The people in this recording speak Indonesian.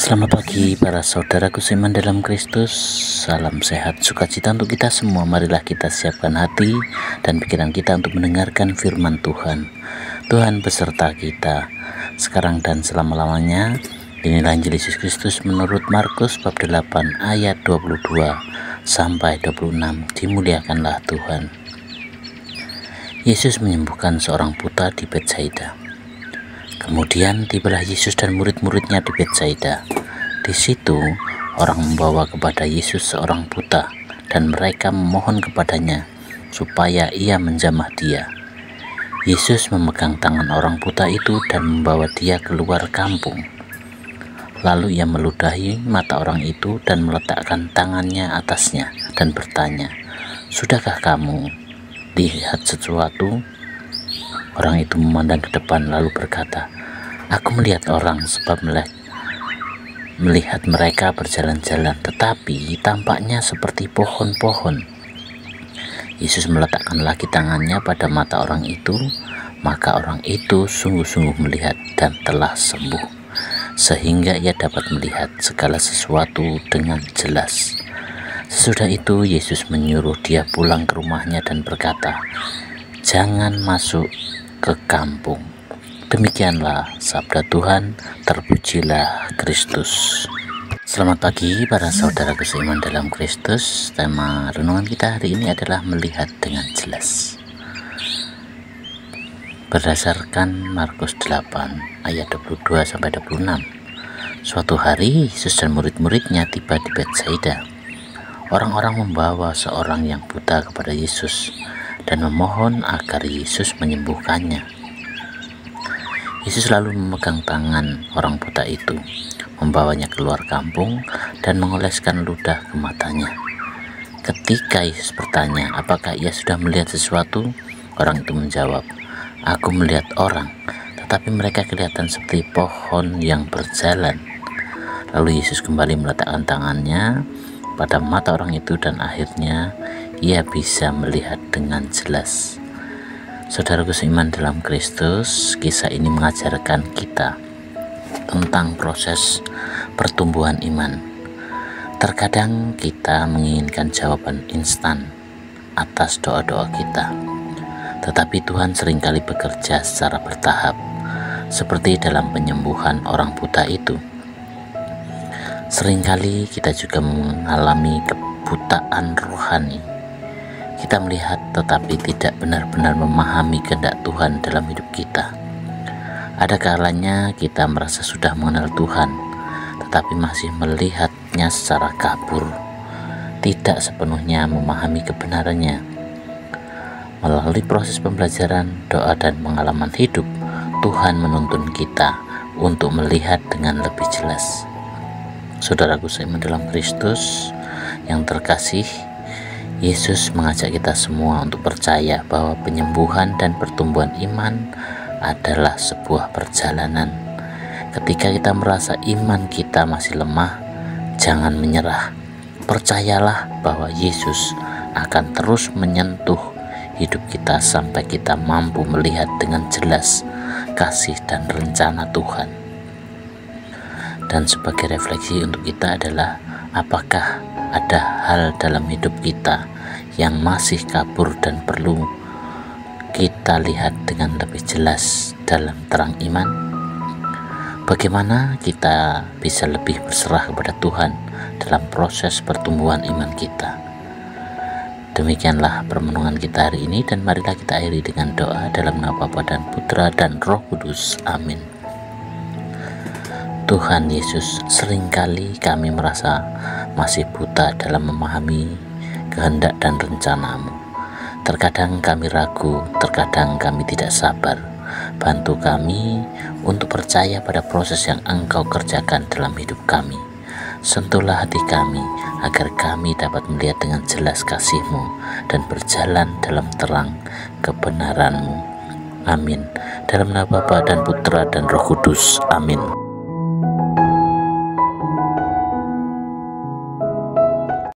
Selamat pagi para saudaraku seiman dalam Kristus. Salam sehat, sukacita untuk kita semua. Marilah kita siapkan hati dan pikiran kita untuk mendengarkan firman Tuhan. Tuhan beserta kita sekarang dan selama-lamanya. Inilah Injil Yesus Kristus menurut Markus bab 8 ayat 22 sampai 26. Dimuliakanlah Tuhan. Yesus menyembuhkan seorang buta di Betsaida. Kemudian tibalah Yesus dan murid-muridnya di Betsaida. Di situ orang membawa kepada Yesus seorang buta, dan mereka memohon kepadanya supaya ia menjamah dia. Yesus memegang tangan orang buta itu dan membawa dia keluar kampung. Lalu ia meludahi mata orang itu dan meletakkan tangannya atasnya dan bertanya, "Sudahkah kamu lihat sesuatu?" Orang itu memandang ke depan lalu berkata, "Aku melihat orang sebab melihat mereka berjalan-jalan, tetapi tampaknya seperti pohon-pohon." Yesus meletakkan lagi tangannya pada mata orang itu, maka orang itu sungguh-sungguh melihat dan telah sembuh, sehingga ia dapat melihat segala sesuatu dengan jelas. Sesudah itu Yesus menyuruh dia pulang ke rumahnya dan berkata, "Jangan masuk ke kampung." Demikianlah sabda Tuhan, terpujilah Kristus. Selamat pagi para saudaraku seiman dalam Kristus. Tema renungan kita hari ini adalah melihat dengan jelas. Berdasarkan Markus 8 ayat 22 sampai 26. Suatu hari Yesus dan murid-muridnya tiba di Betsaida. Orang-orang membawa seorang yang buta kepada Yesus dan memohon agar Yesus menyembuhkannya. Yesus lalu memegang tangan orang buta itu, membawanya keluar kampung dan mengoleskan ludah ke matanya. Ketika Yesus bertanya apakah ia sudah melihat sesuatu, orang itu menjawab, "Aku melihat orang, tetapi mereka kelihatan seperti pohon yang berjalan." Lalu Yesus kembali meletakkan tangannya pada mata orang itu dan akhirnya ia bisa melihat dengan jelas. Saudaraku seiman dalam Kristus, kisah ini mengajarkan kita tentang proses pertumbuhan iman. Terkadang kita menginginkan jawaban instan atas doa-doa kita, tetapi Tuhan seringkali bekerja secara bertahap, seperti dalam penyembuhan orang buta itu. Seringkali kita juga mengalami kebutaan rohani. Kita melihat tetapi tidak benar-benar memahami kehendak Tuhan dalam hidup kita. Ada kalanya kita merasa sudah mengenal Tuhan, tetapi masih melihatnya secara kabur, tidak sepenuhnya memahami kebenarannya. Melalui proses pembelajaran, doa, dan pengalaman hidup, Tuhan menuntun kita untuk melihat dengan lebih jelas. Saudaraku seiman dalam Kristus yang terkasih, Yesus mengajak kita semua untuk percaya bahwa penyembuhan dan pertumbuhan iman adalah sebuah perjalanan. Ketika kita merasa iman kita masih lemah, jangan menyerah. Percayalah bahwa Yesus akan terus menyentuh hidup kita sampai kita mampu melihat dengan jelas kasih dan rencana Tuhan. Dan sebagai refleksi untuk kita adalah, apakah ada hal dalam hidup kita yang masih kabur dan perlu kita lihat dengan lebih jelas dalam terang iman? Bagaimana kita bisa lebih berserah kepada Tuhan dalam proses pertumbuhan iman kita? Demikianlah permenungan kita hari ini, dan marilah kita akhiri dengan doa dalam nama Bapa dan Putra dan Roh Kudus. Amin. Tuhan Yesus, seringkali kami merasa masih buta dalam memahami kehendak dan rencana-Mu. Terkadang kami ragu, terkadang kami tidak sabar. Bantu kami untuk percaya pada proses yang Engkau kerjakan dalam hidup kami. Sentuhlah hati kami agar kami dapat melihat dengan jelas kasih-Mu dan berjalan dalam terang kebenaran-Mu. Amin. Dalam nama Bapa dan Putra dan Roh Kudus. Amin.